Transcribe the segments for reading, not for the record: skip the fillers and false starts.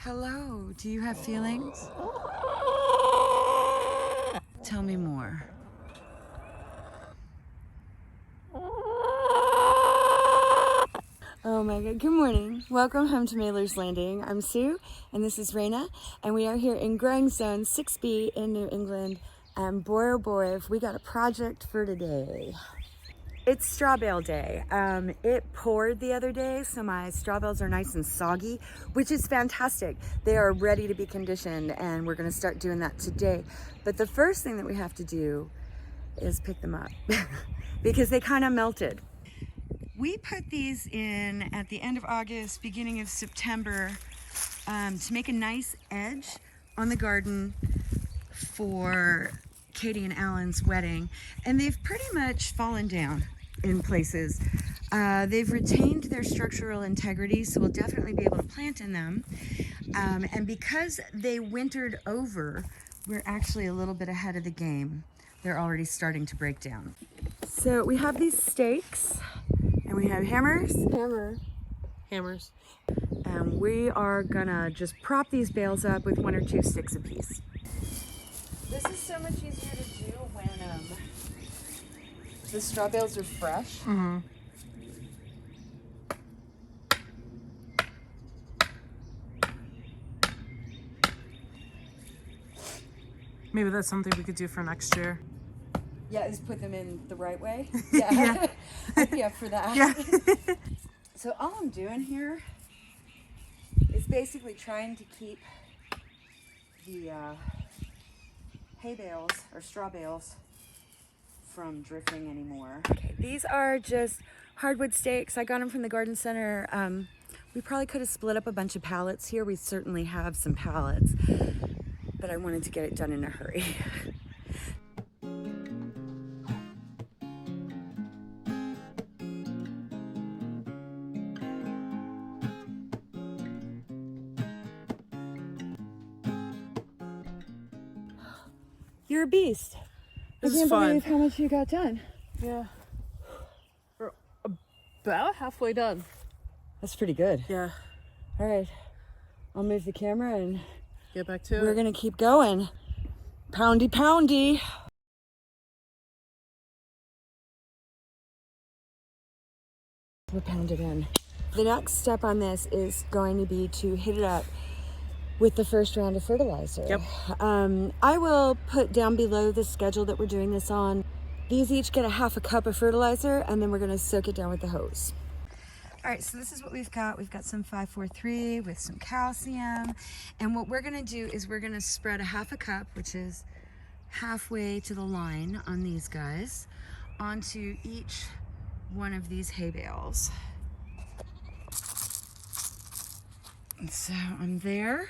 Hello, do you have feelings? Tell me more. Oh my god, good morning. Welcome home to Mailer's Landing. I'm Sue, and this is Raina, and we are here in growing zone 6B in New England. And boy oh boy, if we got a project for today. It's straw bale day. It poured the other day, so my straw bales are nice and soggy, which is fantastic. They are ready to be conditioned, and we're gonna start doing that today. But the first thing that we have to do is pick them up because they kind of melted. We put these in at the end of August, beginning of September, to make a nice edge on the garden for Katie and Alan's wedding, and they've pretty much fallen down in places. They've retained their structural integrity, so we'll definitely be able to plant in them. And because they wintered over, we're actually a little bit ahead of the game. They're already starting to break down. So we have these stakes, and we have hammers. Hammers. And we are gonna just prop these bales up with 1 or 2 sticks apiece. This is so much easier to do when the straw bales are fresh. Mm-hmm. Maybe that's something we could do for next year. Yeah, is put them in the right way. Yeah, yeah. I'd be up for that. Yeah. So all I'm doing here is basically trying to keep the hay bales or straw bales from drifting anymore. Okay, these are just hardwood stakes. I got them from the garden center. We probably could have split up a bunch of pallets here. We certainly have some pallets, but I wanted to get it done in a hurry. You're a beast. This I can't is fun. believe how much you got done. Yeah. We're about halfway done. That's pretty good. Yeah. All right, I'll move the camera and Get back to it. we're gonna keep going. Poundy, poundy. We're pounded in. The next step on this is going to be to hit it up with the first round of fertilizer. Yep. I will put down below the schedule that we're doing this on. These each get a half a cup of fertilizer, and then we're gonna soak it down with the hose. All right, so this is what we've got. We've got some 543 with some calcium. And what we're gonna do is we're gonna spread a half a cup, which is halfway to the line on these guys, onto each one of these hay bales. And so I'm there,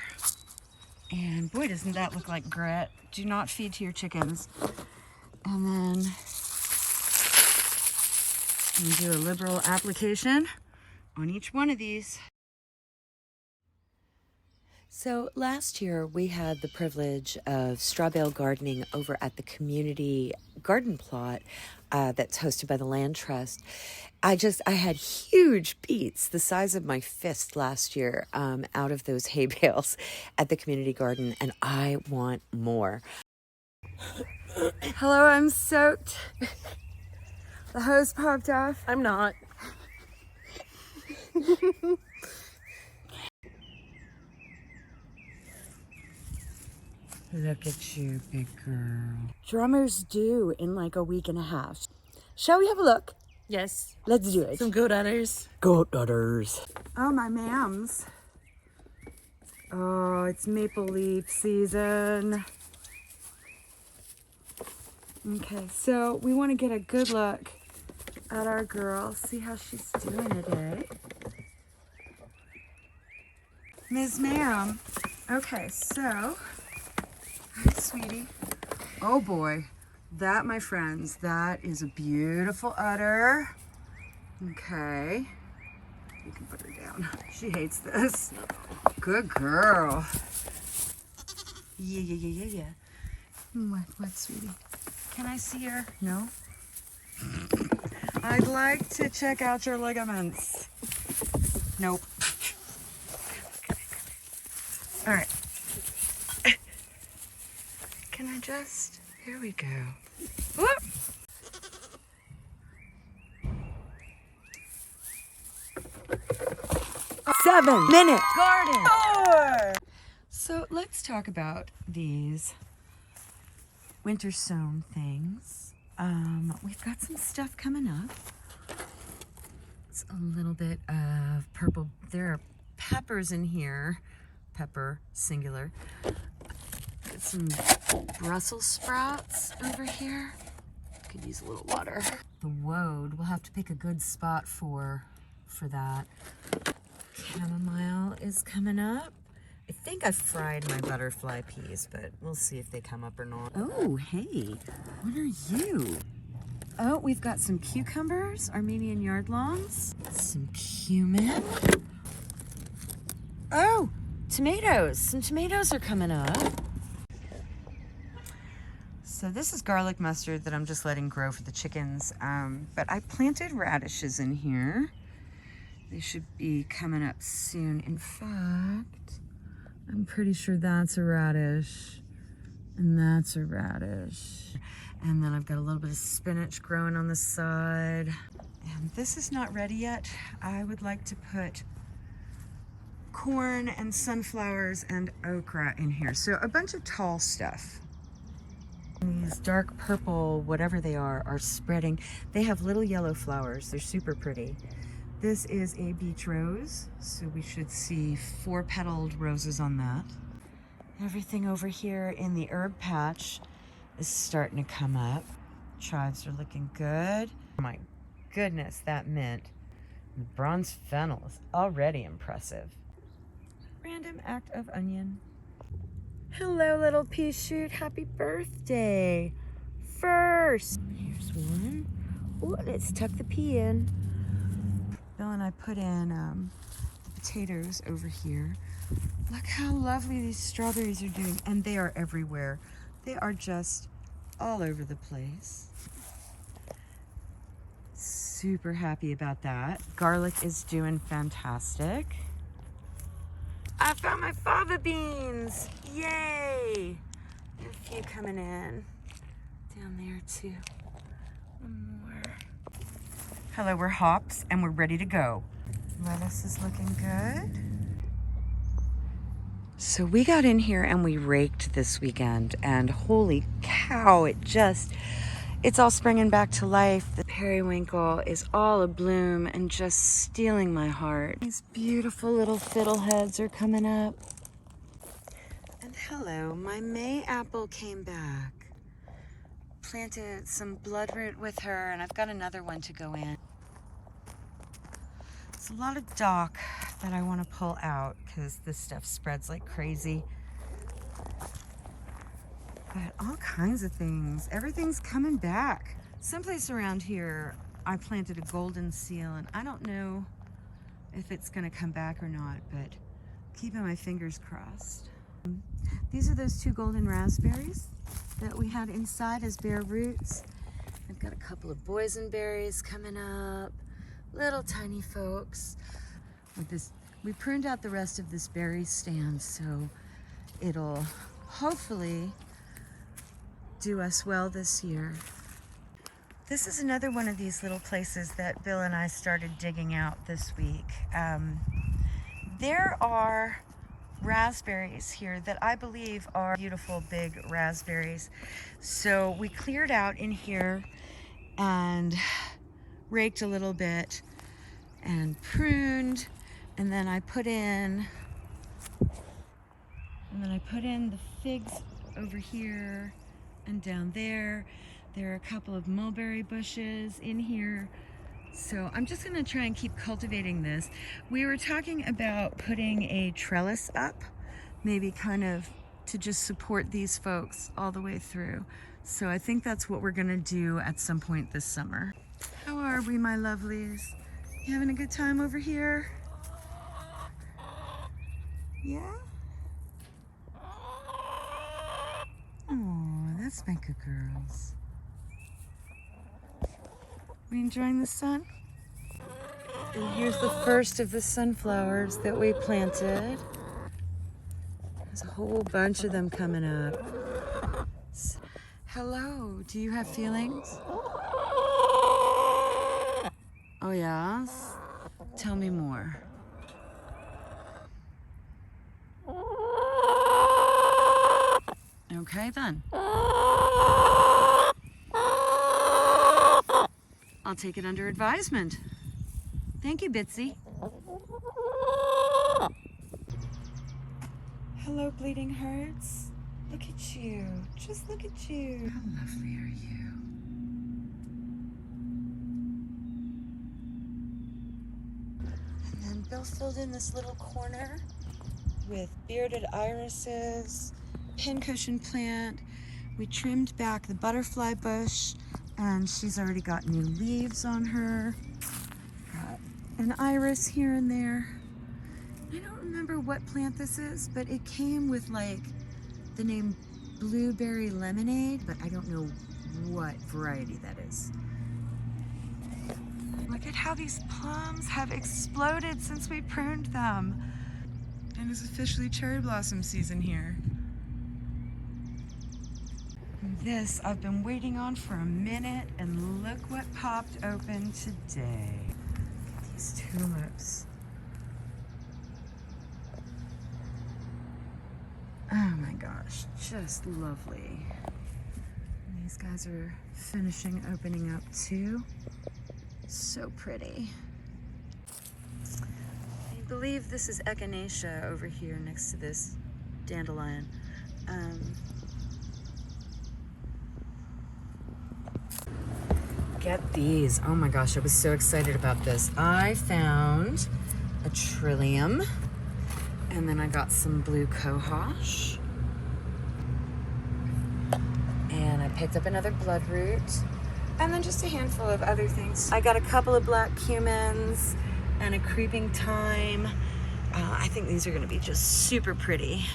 and boy, doesn't that look like grit. Do not feed to your chickens. And then I'm gonna do a liberal application on each one of these. So last year we had the privilege of straw bale gardening over at the community garden plot that's hosted by the Land Trust. I had huge beets the size of my fist last year out of those hay bales at the community garden, and I want more. Hello, I'm soaked. The hose popped off. I'm not. Look at you, big girl. Drummers do in like a week and a half. Shall we have a look? Yes. Let's do it. Some goat udders. Goat udders. Oh, my mams. Oh, it's maple leaf season. Okay, so we want to get a good look at our girl, see how she's doing today. Ms. Ma'am. Okay, so, hi, sweetie. Oh boy, that, my friends, that is a beautiful udder. Okay, you can put her down. She hates this. Good girl. Yeah. What, sweetie? Can I see her? No? I'd like to check out your ligaments. Nope. All right. Can I just, here we go. Whoop. 7-minute garden tour. So let's talk about these winter sown things. We've got some stuff coming up. It's a little bit of purple. There are peppers in here. Pepper, singular. Got some Brussels sprouts over here. Could use a little water. The woad, we'll have to pick a good spot for that. Chamomile is coming up. I think I fried my butterfly peas, but we'll see if they come up or not. Oh, hey, what are you? Oh, we've got some cucumbers, Armenian yardlongs, some cumin. Oh, tomatoes. Some tomatoes are coming up. So this is garlic mustard that I'm just letting grow for the chickens. But I planted radishes in here. They should be coming up soon. In fact, I'm pretty sure that's a radish and that's a radish. And then I've got a little bit of spinach growing on the side. And this is not ready yet. I would like to put corn and sunflowers and okra in here. So a bunch of tall stuff. These dark purple, whatever they are spreading. They have little yellow flowers. They're super pretty. This is a beach rose, so we should see 4-petaled roses on that. Everything over here in the herb patch is starting to come up. Chives are looking good. Oh my goodness, that mint. The bronze fennel is already impressive. Random act of onion. Hello, little pea shoot. Happy birthday. First. Here's one. Oh, let's tuck the pea in. Bill and I put in the potatoes over here. Look how lovely these strawberries are doing. And they are everywhere. They are just all over the place. Super happy about that. Garlic is doing fantastic. I found my fava beans. Yay! There are a few coming in. Down there too. One more. Hello, we're hops and we're ready to go. Lettuce is looking good. So we got in here and we raked this weekend, and holy cow, it's all springing back to life. The periwinkle is all abloom and just stealing my heart. These beautiful little fiddleheads are coming up. And hello, my May apple came back. Planted some bloodroot with her, and I've got another one to go in. It's a lot of dock that I want to pull out because this stuff spreads like crazy. But all kinds of things. Everything's coming back. Someplace around here, I planted a golden seal, and I don't know if it's going to come back or not, but keeping my fingers crossed. These are those 2 golden raspberries that we had inside as bare roots. I've got a couple of boysenberries coming up, little tiny folks. We pruned out the rest of this berry stand, so it'll hopefully do us well this year. This is another one of these little places that Bill and I started digging out this week. There are raspberries here that I believe are beautiful big raspberries. So we cleared out in here and raked a little bit and pruned, and then I put in the figs over here and down there. There are a couple of mulberry bushes in here. So I'm just gonna try and keep cultivating this. We were talking about putting a trellis up, maybe kind of to just support these folks all the way through. So I think that's what we're gonna do at some point this summer. How are we, my lovelies? You having a good time over here? Yeah? Oh, that's my good girls. We enjoying the sun? And here's the first of the sunflowers that we planted. There's a whole bunch of them coming up. Hello, do you have feelings? Oh yeah? Tell me more. Okay then. I'll take it under advisement. Thank you, Bitsy. Hello, bleeding hearts. Look at you. Just look at you. How lovely are you? And then Bill filled in this little corner with bearded irises, pincushion plant. We trimmed back the butterfly bush, and she's already got new leaves on her. Got an iris here and there. I don't remember what plant this is, but it came with like the name blueberry lemonade, but I don't know what variety that is. Look at how these plums have exploded since we pruned them. And it's officially cherry blossom season here. This I've been waiting on for a minute, and look what popped open today. Look at these tulips. Oh my gosh, just lovely. And these guys are finishing opening up too. So pretty. I believe this is echinacea over here next to this dandelion. Get these. Oh my gosh, I was so excited about this. I found a trillium, and then I got some blue cohosh, and I picked up another bloodroot, and then just a handful of other things. I got a couple of black cumins and a creeping thyme. I think these are gonna be just super pretty.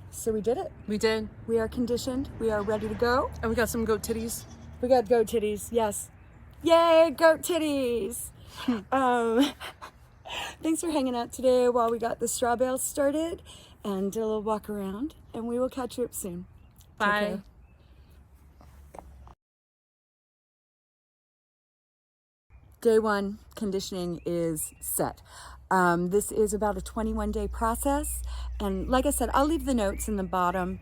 So we did it. We did. We are conditioned. We are ready to go. And we got some goat titties. We got goat titties, yes. Yay, goat titties! Thanks for hanging out today while we got the straw bales started and did a little walk around, and we will catch you up soon. Take Bye. care. Day one conditioning is set. This is about a 21-day process, and like I said, I'll leave notes in the bottom.